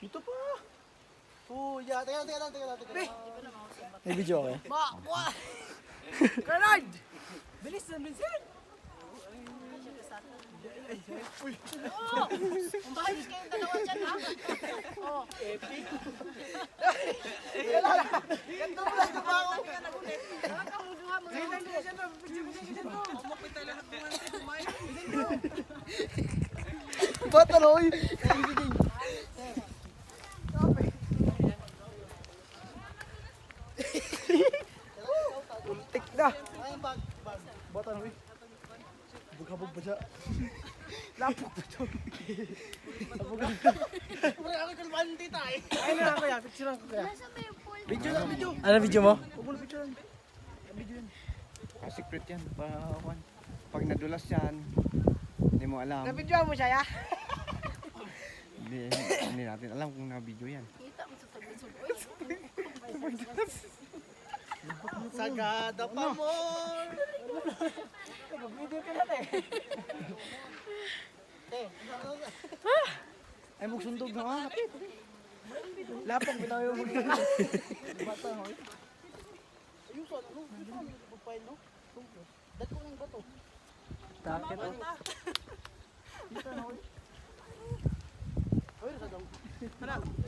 Ito pa. Kuya, teka lang. May video okay? Bernard! Bilis na, Vincent! Ang bahagis kayong dalawa dyan, ha? Oh. Ganto mo lang ito ba ako? Nakamuduha mo. Ba't ano? Uy? Ultik na. Ba't ano? Uy? Bughabog ba siya? Lapok ba ito? Pre, ako kalmante tayo. Ay na kuya, picture lang kuya. Nasa may pool. Video lang, video. Ano video mo? Huwag mo na picture lang. Video yan. Secret yan. Pag nadulas yan, hindi mo alam. Na-video mo siya ya? Hindi natin alam kung na-video yan. Kita mo sa tabi-sub. Sagada pa mo. Video ka lang eh. Ay, magsundog na nga. Lapok, binayo mo dito. Bata, hoy. Ayun sa ano? Pagpain, no? Dako ng bato. Takit oh. Ayun sa daw.